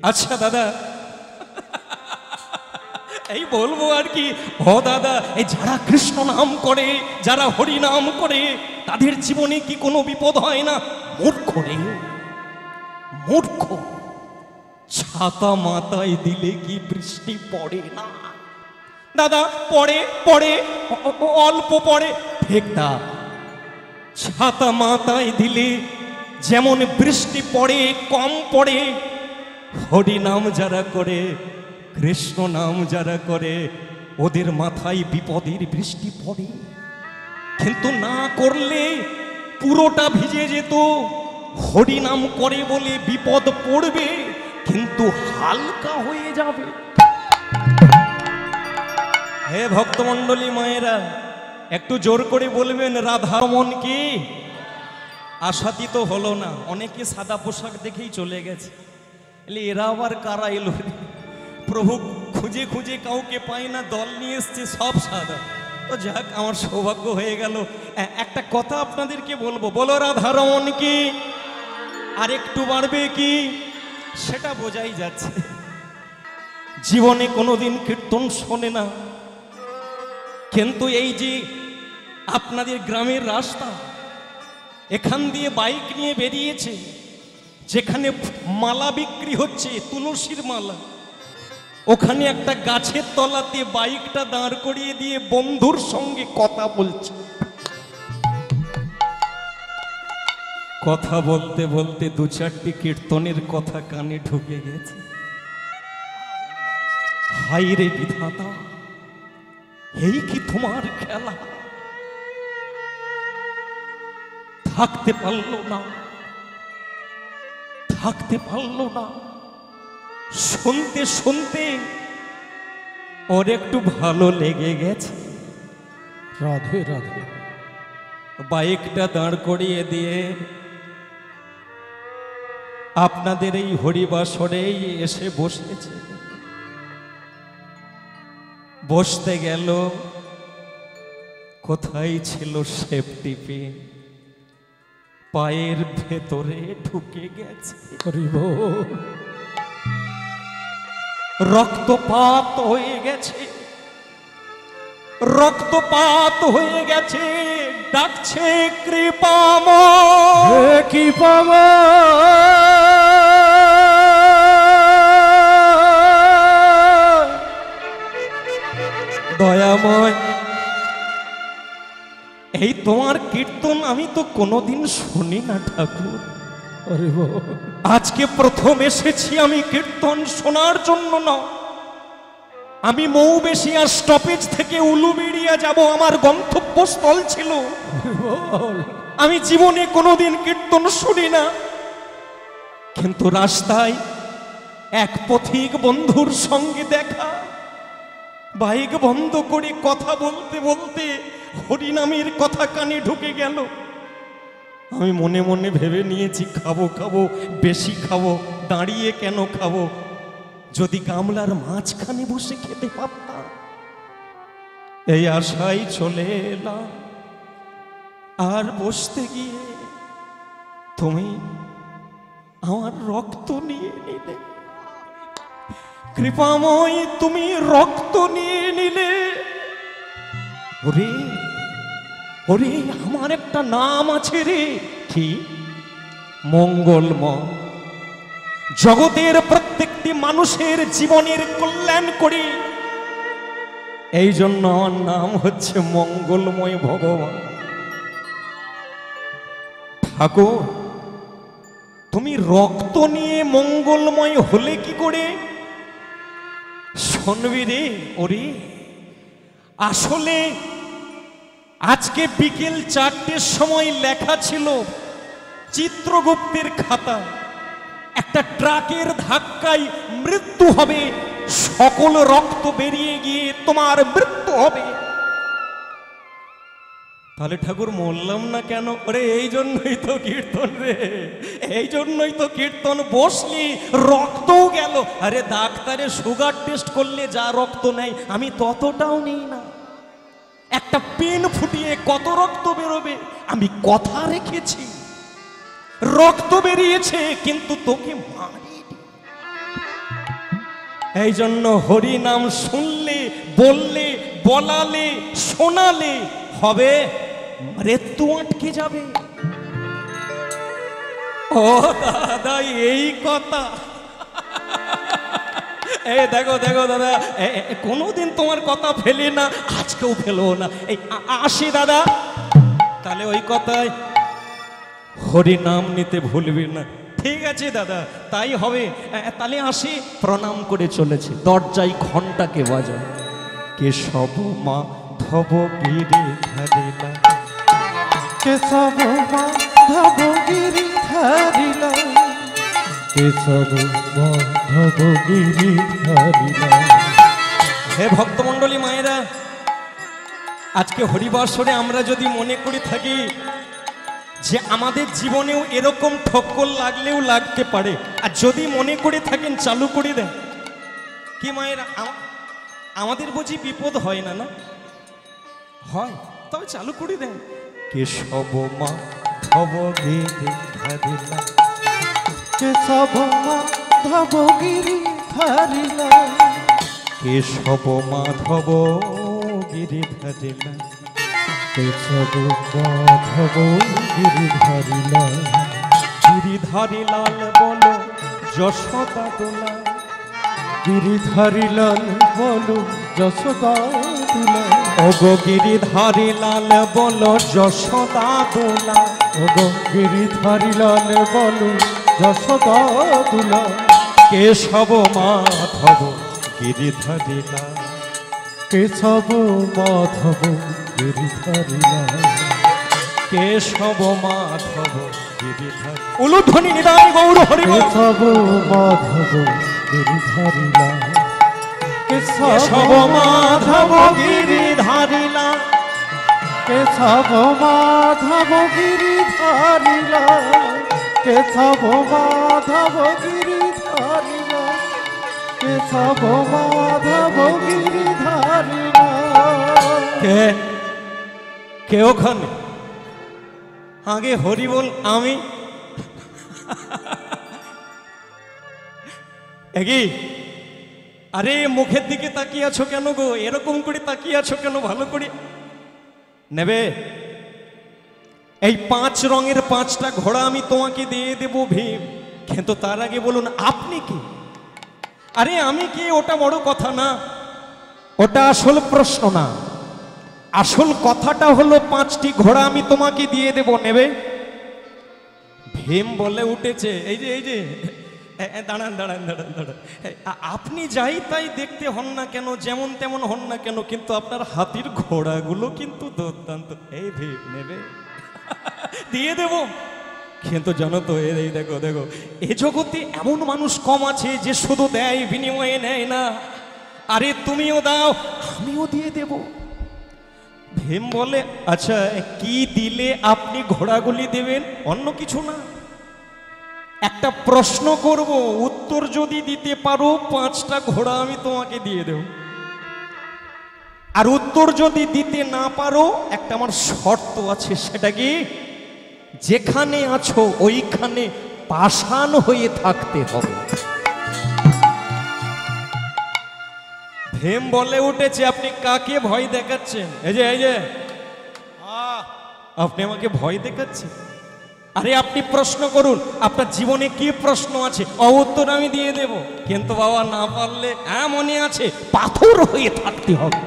আচ্ছা দাদা, এই বলবো আর কি, ও দাদা, এই যারা কৃষ্ণ নাম করে, যারা হরি নাম করে, তাদের জীবনে কি কোনো বিপদ হয় না? মূর্খ রে, মূর্খ। ছাতা মাথায় দিলে কি বৃষ্টি পড়ে না? দাদা পড়ে, পড়ে, অল্প পড়ে, ফেকদা। ছাতা মাথায় দিলে যেমন বৃষ্টি পড়ে, কম পড়ে, হরি নাম যারা করে, কৃষ্ণ নাম যারা করে, ওদের মাথায় বিপদের বৃষ্টি পড়ে। কিন্তু না করলে পুরোটা ভিজে যেত। হরি নাম করে বলে বিপদ পড়বে, কিন্তু হালকা হয়ে যাবে। হে ভক্তমণ্ডলী মায়েরা, একটু জোর করে বলবেন রাধারমন কি? আশাতীত হলো না, অনেকে সাদা পোশাক দেখেই চলে গেছে। এরা আবার কারা এলো? প্রভু খুঁজে খুঁজে কাউকে পাই না, দল নিয়ে এসছে সব সাদা। তো যাক, আমার সৌভাগ্য হয়ে গেল। একটা কথা আপনাদেরকে বলবো, বলো রাধারমন কি? আর একটু বাড়বে কি? সেটা বোঝাই যাচ্ছে। জীবনে কোনোদিন কীর্তন শোনে না, কিন্তু এই যে আপনাদের গ্রামের রাস্তা, এখান দিয়ে বাইক নিয়ে বেরিয়েছে, যেখানে মালা বিক্রি হচ্ছে, তুলসীর মালা, ওখানে একটা গাছের তলাতে বাইকটা দাঁড় করিয়ে দিয়ে বন্ধুর সঙ্গে কথা বলছে। কথা বলতে বলতে দু চারটি কীর্তনের কথা কানে ঢুকে গেছে। হাই রে বিধাতা, এই কি তোমার খেলা? থাকতে পারলো না, থাকতে পারলো না। শুনতে শুনতে ওর একটু ভালো লেগে গেছে। রাধে রাধে। বাইকটা দাঁড় করিয়ে দিয়ে আপনাদের এই হরিবাসরেই এসে বসেছে। বসতে গেল, কোথায় ছিল সেফটি পিন? পায়ের ভেতরে ঢুকে গেছে। রক্তপাত হয়ে গেছে, রক্তপাত হয়ে গেছে। ডাকছে কৃপাময়, দয়াময়। এই তোমার কীর্তন আমি তো কোনোদিন শুনি না ঠাকুর। আজকে প্রথম এসেছি আমি কীর্তন শোনার জন্য না। আমি মৌবেশিয়া স্টপেজ থেকে উলুবেড়িয়া যাব, আমার গন্তব্যস্থল ছিল। আমি জীবনে কোনোদিন কীর্তন শুনি না, কিন্তু রাস্তায় এক পথিক বন্ধুর সঙ্গে দেখা। বাইক বন্ধ করে কথা বলতে বলতে হরিনামের কথা কানে ঢুকে গেল। আমি মনে মনে ভেবে নিয়েছি, খাবো খাবো, বেশি খাবো, দাঁড়িয়ে কেন খাবো? যদি গামলার মাঝখানে বসে খেতে পারতাম। এই আশায় চলে এলাম। আর বসতে গিয়ে তুমি আমার রক্ত নিয়ে নিলে। কৃপাময়, তুমি রক্ত নিয়ে নিলে। ওরে ওরে, আমার একটা নাম আছে রে। কি? মঙ্গলময়। জগতের প্রত্যেকটি মানুষের জীবনের কল্যাণ করি, এই জন্য আমার নাম হচ্ছে মঙ্গলময় ভগবান। ঠাকুর, তুমি রক্ত নিয়ে মঙ্গলময় হলে কি করে? শুনবি রে। ওরে, আসলে আজকে বিকেল 4টের সময় লেখা ছিল চিত্রগুপ্তের খাতা, একটা ট্রাকের ধাক্কায় মৃত্যু হবে, সকল রক্ত বেরিয়ে গিয়ে তোমার মৃত্যু হবে। তাহলে ঠাকুর মরলাম না কেন? ওরে, এই জন্যই তো কীর্তন রে, এই জন্যই তো কীর্তন। বসলি, রক্তও গেল। আরে ডাক্তারে সুগার টেস্ট করলে যা রক্ত নেয় আমি ততটাও নেই না। একটা পেন ফুটিয়ে কত রক্ত বেরোবে? আমি কথা রেখেছি, রক্ত বেরিয়েছে, কিন্তু তোকে মারি। এই জন্য হরি নাম শুনলে, বললে, বলালে, শোনালে হবে মৃত্যু আটকে যাবে। ও দাদা এই কথা, এই দেখো দেখো দাদা, কোনোদিন তোমার কথা ফেলি না, আজকেও ফেলো না। এই আসি দাদা, তাহলে ওই কথায় হরি নাম নিতে ভুলবি না। ঠিক আছে দাদা, তাই হবে। তাহলে আসি, প্রণাম করে চলেছে। দরজায় ঘন্টাকে বাজা, কেশব মাধব গিরি ধারিলা, কেশব মাধব গিরি ধারিলা, কেশব মাধব গিরি ধারিলা। হে ভক্তমণ্ডলী মায়েরা, আজকে হরিবাসরে আমরা যদি মনে করে থাকি যে আমাদের জীবনেও এরকম ঠক্কর লাগলেও লাগতে পারে, আর যদি মনে করে থাকেন চালু করে দেন কি মায়েরা, আমাদের বুঝি বিপদ হয় না? না হয়, তবে চালু করে দেন। কেশব মাধব গিরি ধারিলা, কেশব মাধব গিরি ধারিলা, কেশব মাধব গিরি ধারিলা, কেশব মাধব গিরি ধারিলা। গিরিধারীলাল বল যশোদা দোলা, গিরিধারীলাল বলো যশোদা দুলা, ওগো গিরিধারীলাল বল যশোদা দোলা, ওগো গিরিধারীলাল বলো যশোদা দুলা। কেশব মাধব গিরিধারীলাল, কেশব মাধব গিরিধারীলাল, কেশব মাধব গিরিধারী। উলুধ্বনি নিদান গৌর হরি বল। কেশব মাধব গিরিধারীলাল, কেশব মাধব গিরিধারীলাল, কেশব মাধব গিরিধারীলাল, কেশব মাধব গিরিধারীলাল, কেশব মাধব গিরিধারীলাল। কে ওখানে? আগে হরি বল। আমি একই। আরে মুখের দিকে তাকিয়ে আছো কেন গো? এরকম করে তাকিয়ে আছো কেন? ভালো করে নেবে। এই 5 রঙের 5টা ঘোড়া আমি তোমাকে দিয়ে দেব ভীম, কিন্তু তার আগে বলুন আপনি কি? আরে আমি কি, ওটা বড় কথা না, ওটা আসল প্রশ্ন না। আসল কথাটা হলো 5টি ঘোড়া আমি তোমাকে দিয়ে দেব, নেবে? ভীম বলে উঠেছে, এই যে দাঁড়ান দাঁড়ান দাঁড়ান দাঁড়ান, আপনি যাই তাই দেখতে হন না কেন, যেমন তেমন হন না কেন, কিন্তু আপনার হাতির ঘোড়াগুলো কিন্তু দুর্দান্ত। এই ভীম নেবে? দিয়ে দেব, কিন্তু জানো তো, এই দেখো দেখো, এ জগতে এমন মানুষ কম আছে যে শুধু দেয়, বিনিময়ে নেয় না। আরে তুমিও দাও, আমিও দিয়ে দেব। ভীম বলে, আচ্ছা কি দিলে আপনি ঘোড়াগুলি দেবেন? অন্য কিছু না, একটা প্রশ্ন করব, উত্তর যদি দিতে পারো 5টা ঘোড়া আমি তোমাকে দিয়ে দেব। আর উত্তর যদি দিতে না পারো, একটা আমার শর্ত আছে। সেটা কি? যেখানে আছো ওইখানে পাষাণ হয়ে থাকতে হবে। ভীম বলে উঠেছে, আপনি কাকে ভয় দেখাচ্ছেন? এই যে আপনি আমাকে ভয় দেখাচ্ছেন? আরে আপনি প্রশ্ন করুন, আপনার জীবনে কি প্রশ্ন আছে, উত্তর আমি দিয়ে দেব, কিন্তু বাবা না পারলে মনে আছে পাথর হয়ে থাকতে হবে।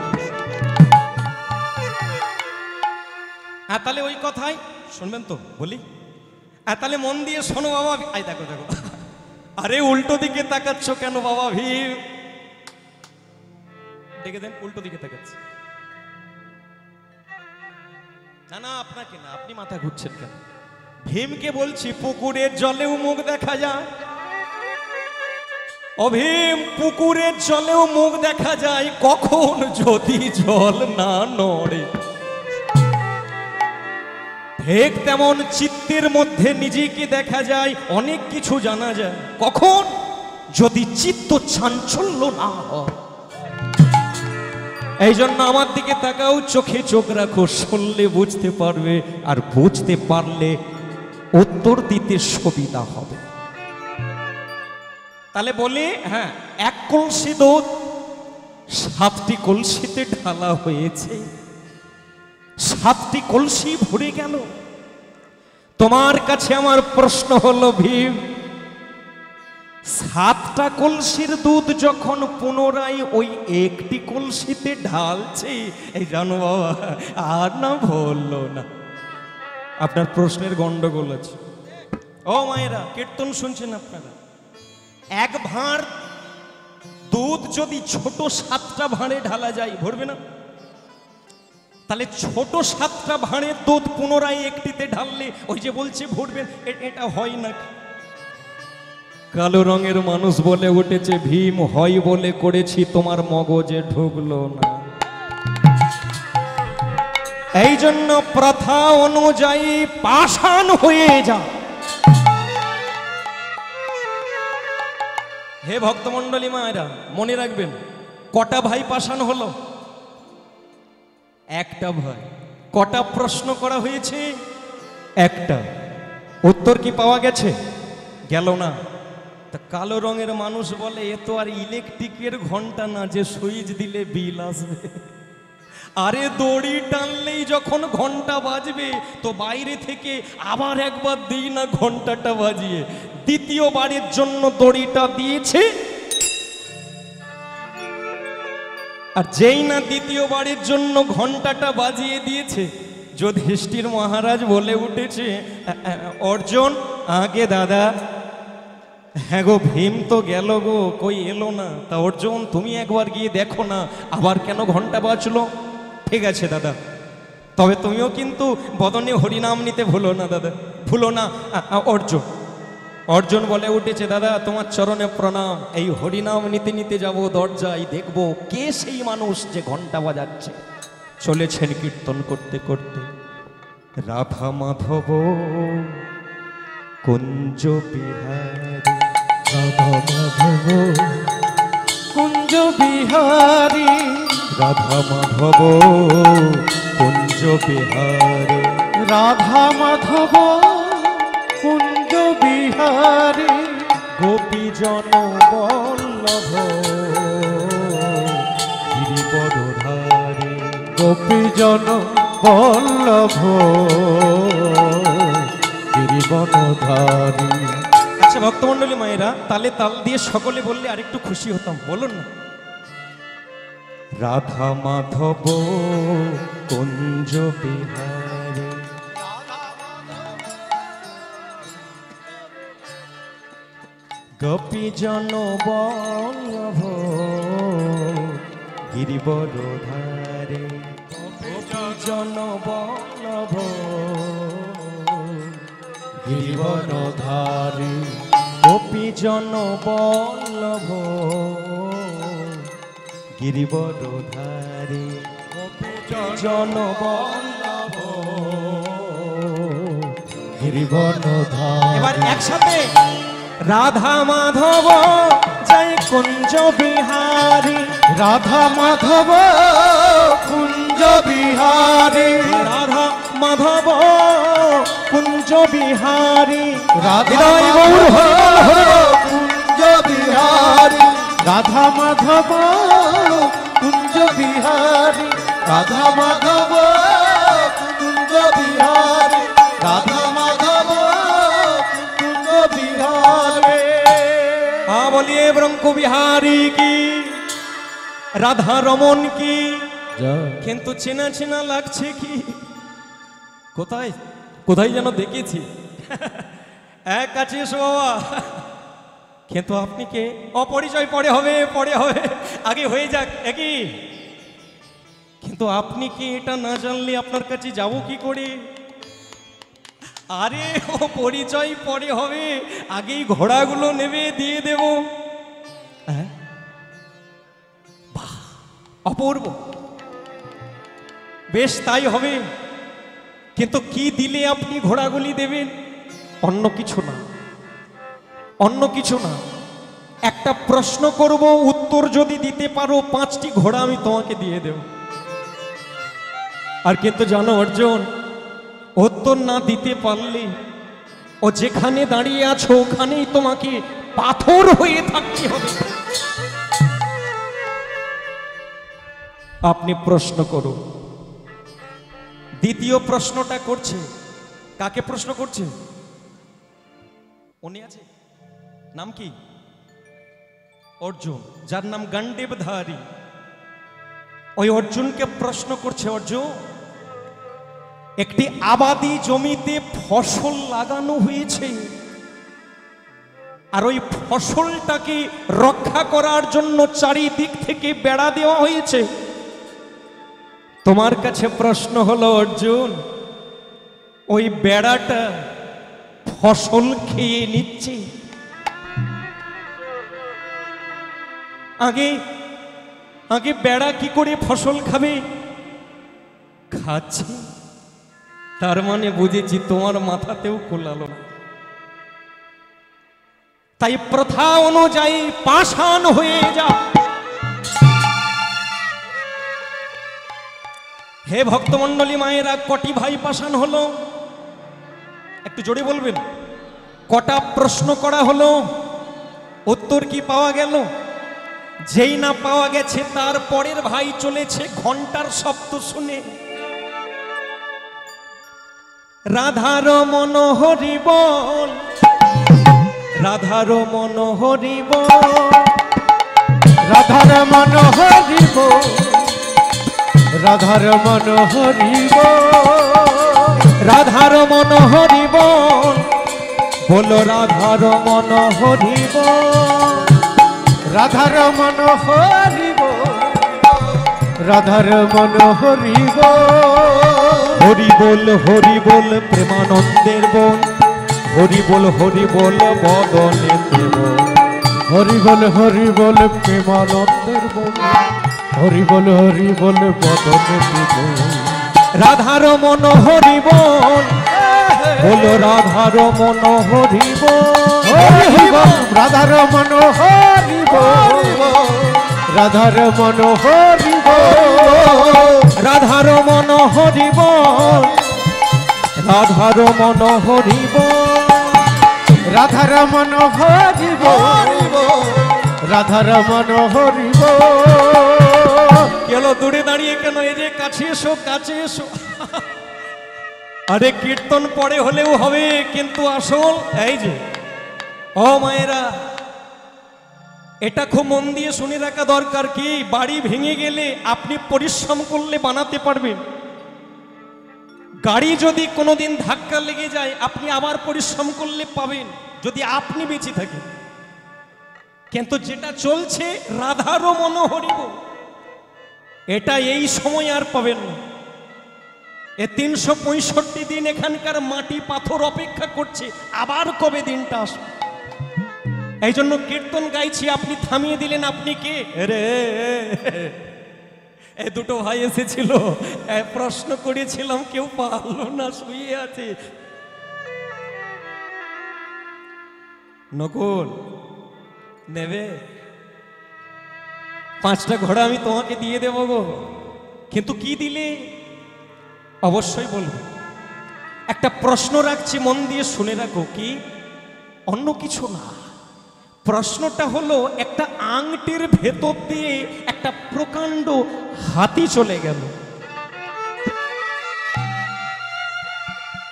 তাহলে ওই কথাই শুনবেন তো বলি? তাহলে মন দিয়ে শোনো বাবা। আই দেখো দেখো, আরে উল্টো দিকে তাকাচ্ছ কেন বাবা? ভীম ডেকে দেন, উল্টো দিকে তাকাচ্ছে। না না, আপনাকে না, আপনি মাথা ঘুরছেন কেন? ভীমকে বলছি, পুকুরের জলেও মুখ দেখা যায়। ও ভীম, পুকুরের জলেও মুখ দেখা যায় কখন? যদি জল না নড়ে। ঠিক তেমন চিত্তের মধ্যে নিজেকে দেখা যায়, অনেক কিছু জানা যায় কখন? যদি চিত্ত চাঞ্চল্য না হয়। এই জন্য আমার দিকে তাকাও, চোখে চোখ রাখো, শুনলে বুঝতে পারবে, আর বুঝতে পারলে উত্তর দিতে সুবিধা হবে। তাহলে বলি, হ্যাঁ, এক কলসি দুধ 7টি কলসিতে ঢালা হয়েছে, 7টি কলসি ভরে গেল। তোমার কাছে আমার প্রশ্ন হলো ভীম, 7টা কলসির দুধ যখন পুনরায় ওই একটি কলসিতে ঢালছে, এই জানো বাবা, আর না বললো না। আপনার প্রশ্নের গন্ডগোল আছে। ও মায়েরা, কীর্তন শুনছেন আপনারা? এক ভাঁড় দুধ যদি ছোট 7টা ভাঁড়ে ঢালা যায়, ভরবে না? তাহলে ছোট 7টা ভাঁড়ের দুধ পুনরায় একটিতে ঢাললে ওই যে বলছে ভরবেন, এটা হয় না? কালো রঙের মানুষ বলে উঠেছে, ভীম, হয় বলে করেছি, তোমার মগজে ঢুকলো না। এই জন্য প্রথা অনুযায়ী পাষাণ হয়ে যা। হে ভক্তমণ্ডলী মায়েরা, মনে রাখবেন, কটা ভাই পাষাণ হলো? একটা ভাই। কটা প্রশ্ন করা হয়েছে? একটা। উত্তর কি পাওয়া গেছে? গেল না। তা কালো রঙের মানুষ বলে, এ তো আর ইলেকট্রিকের ঘন্টা না যে সুইচ দিলে বিল আসবে। আরে দড়ি টানলেই যখন ঘন্টা বাজবে, তো বাইরে থেকে আবার একবার দিই না ঘন্টাটা বাজিয়ে। দ্বিতীয়বারের জন্য দড়িটা দিয়েছে, আর যেই না দ্বিতীয়বারের জন্য ঘন্টাটা বাজিয়ে দিয়েছে, যুধিষ্ঠির মহারাজ বলে উঠেছে, অর্জুন, আগে দাদা। হ্যাঁ গো, ভীম তো গেল গো, কই এলো না। তা অর্জুন, তুমি একবার গিয়ে দেখো না আবার কেন ঘন্টা বাজলো। ঠিক আছে দাদা, তবে তুমিও কিন্তু বদনে হরিনাম নিতে ভুলো না দাদা, ভুলো না। অর্জুন অর্জুন বলে উঠেছে, দাদা তোমার চরণে প্রণাম। এই হরিনাম নিতে নিতে যাবো দরজায়, দেখবো কে সেই মানুষ যে ঘন্টা বাজাচ্ছে। চলেছেন কীর্তন করতে করতে, রাধা মাধব কুঞ্জ বিহারী, রাধা মাধব কুঞ্জ বিহারী, রাধা মাধব কুঞ্জ বিহারী, রাধা মাধব কুঞ্জ বিহারী, গোপীজন বল্লভ গিরিবরধারী, গোপীজন বল্লভ গিরিবরধারী। আচ্ছা ভক্তমণ্ডলী মায়েরা, তালে তাল দিয়ে সকলে বললে আরেকটু খুশি হতাম, বলুন না। রাধা মাধব কুঞ্জ বিহারী, গোপীজন বল্লভ গিরিবরধারী, গোপীজন বল্লভ গিরিবরধারী, গোপীজন বল্লভ গিরিবরধারী, গোপীজন বল্লভ গিরিবরধারী। এবার একসাথে, রাধা মাধব জয় কুঞ্জ বিহারী, রাধা মাধব কুঞ্জ বিহারী, রাধা মাধব কুঞ্জ বিহারী, রাধা হৃদয় গৌর মাধব কুঞ্জ বিহারী, রাধা মাধব কুঞ্জ বিহারী, রাধা মাধব কুঞ্জ বিহারী, রাধা মাধব কুঞ্জ বিহারী। বলিয়ে ব্রঙ্ক বিহারী কি, রাধা রমন কি। কিন্তু চেনা চেনা লাগছে কি, কোথায় কোথায় যেন দেখেছি। এক কাছে এসো বাবা। কিন্তু আপনি কে? অপরিচয় পরে হবে, পরে হবে, আগে হয়ে যাক একই। কিন্তু আপনি কি এটা না জানলে আপনার কাছে যাব কি করে? আরে ও পরিচয় পরে হবে, আগেই ঘোড়াগুলো নেবে দিয়ে দেব। বাহ, অপূর্ব, বেশ তাই হবে। কিন্তু কি দিলে আপনি ঘোড়াগুলি দেবেন? অন্য কিছু না, অন্য কিছু না। একটা প্রশ্ন করব, উত্তর যদি দিতে পারো 5টি ঘোড়া আমি তোমাকে দিয়ে দেব। আর কিন্তু জানো অর্জুন, উত্তর না দিতে পারলে ও যেখানে দাঁড়িয়ে আছো ওখানেই তোমাকে পাথর হয়ে থাকতে হবে। আপনি প্রশ্ন করুন। দ্বিতীয় প্রশ্নটা করছে, কাকে প্রশ্ন করছে? উনি আছে, নাম কি? অর্জুন, যার নাম গান্ডীবধারী। ওই অর্জুনকে প্রশ্ন করছে, অর্জুন, একটি আবাদি জমিতে ফসল লাগানো হয়েছে, আর ওই ফসলটাকে রক্ষা করার জন্য চারিদিক থেকে বেড়া দেওয়া হয়েছে। তোমার কাছে প্রশ্ন হলো অর্জুন, ওই বেড়াটা ফসল খেয়ে নিচ্ছে? আগে আগে বেড়া কি করে ফসল খাবে? খাচ্ছে। তার মানে বুঝেছি তোমার মাথাতেও কোলালো না। তাই প্রথা অনুযায়ী পাষাণ হয়ে যা। হে ভক্তমণ্ডলী মায়েরা, কটি ভাই পাষাণ হলো? একটু জোরে বলবেন। কটা প্রশ্ন করা হলো, উত্তর কি পাওয়া গেল? যেই না পাওয়া গেছে তার পরের ভাই চলেছে ঘন্টার শব্দ শুনে, রাধার মনোহরি বল, রাধার মনোহরি বল, রাধার মনোহরি বল, রাধার মনোহরি বল, রাধার মনোহরি বল, বলো রাধার মনোহরি বল, রাধার মনোহরি বল, রাধার মনোহরি বল, হরি বল প্রেমানন্দের বল, হরি বল বদনে দেব, হরি বল প্রেমানন্দের বল, হরি বল বদনে দেব, রাধার মনোহরি বল, বলো রাধার মনোহরি বল, রাধার মনোহরি বল, রাধার মনোহরি বল, রাধার মনোহরি বল, রাধার মনোহরি বল, রাধার মনোহরি বল, রাধার মনোহরি বল। কেন দূরে দাঁড়িয়ে কেন? এই যে কাছে এসো, কাছে এসো। আরে কীর্তন পরে হলেও হবে, কিন্তু আসল এই যে, ও মায়েরা, এটা খুব মন দিয়ে শুনে রাখা দরকার। কি বাড়ি ভেঙে গেলে আপনি পরিশ্রম করলে বানাতে পারবেন। গাড়ি যদি কোনোদিন ধাক্কা লেগে যায় আপনি আবার পরিশ্রম করলে পাবেন, যদি আপনি বেঁচে থাকেন। কিন্তু যেটা চলছে রাধারও মনোহরিব, এটা এই সময় আর পাবেন না। এ 365 দিন এখানকার মাটি পাথর অপেক্ষা করছে আবার কবে দিনটা আসবে। এই জন্য কীর্তন গাইছি, আপনি থামিয়ে দিলেন। আপনি কে রে? এই দুটো ভাই এসেছিল, প্রশ্ন করেছিলাম, কেউ পারলো না, শুয়ে আছে। নকুল নেবে? 5টা ঘোড়া আমি তোমাকে দিয়ে দেবো গো, কিন্তু কি দিলে অবশ্যই বলবো। একটা প্রশ্ন রাখছি, মন দিয়ে শুনে রাখো। কি? অন্য কিছু না। প্রশ্নটা হলো, একটা আংটির ভেতর দিয়ে একটা প্রকাণ্ড হাতি চলে গেল।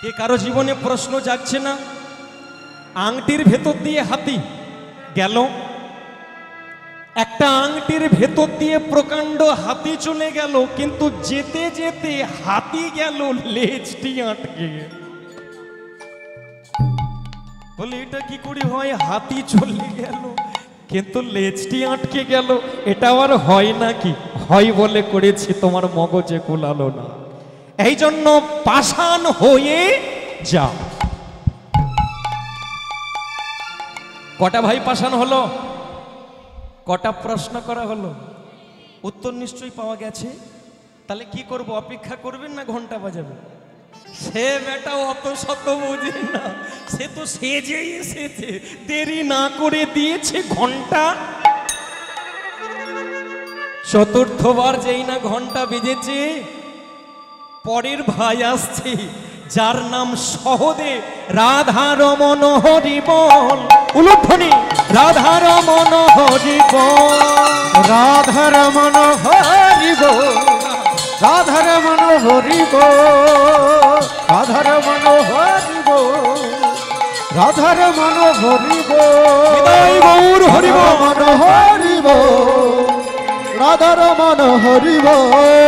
কে কারো জীবনে প্রশ্ন জাগছে না? আংটির ভেতর দিয়ে হাতি গেল, একটা আংটির ভেতর দিয়ে প্রকাণ্ড হাতি চলে গেল, কিন্তু যেতে যেতে হাতি গেল লেজটি আটকে গেল। বলে এটা কি করে হয়? হাতি চলে গেল কিন্তু লেজটি আটকে গেল, এটা আবার হয় নাকি? হয় বলে করেছি, তোমার মগজে কুলালো না। এই জন্য পাষাণ হয়ে যাও। কটা ভাই পাষাণ হলো? কটা প্রশ্ন করা হলো? উত্তর নিশ্চয়ই পাওয়া গেছে। তাহলে কি করব? অপেক্ষা করবেন না ঘন্টা বাজাবেন? সে বেটা অত শত বুঝে না, সে তো সেজেই এসেছে, দেরি না করে দিয়েছে ঘন্টা। চতুর্থবার যেই না ঘন্টা বেজেছে, পরের ভাই আসছে, যার নাম সহদেব, রাধা রমন হরি বল, উলুধ্বনি রাধা রমন হরি বল। রাধা রমন হরি বল, রাধা রমন হরি বল, রাধা রমন হরি বল, রাধা রমন হরি বল, নিতাই গৌর হরি বল। রমন হরি বল, রাধা রমন হরি বল।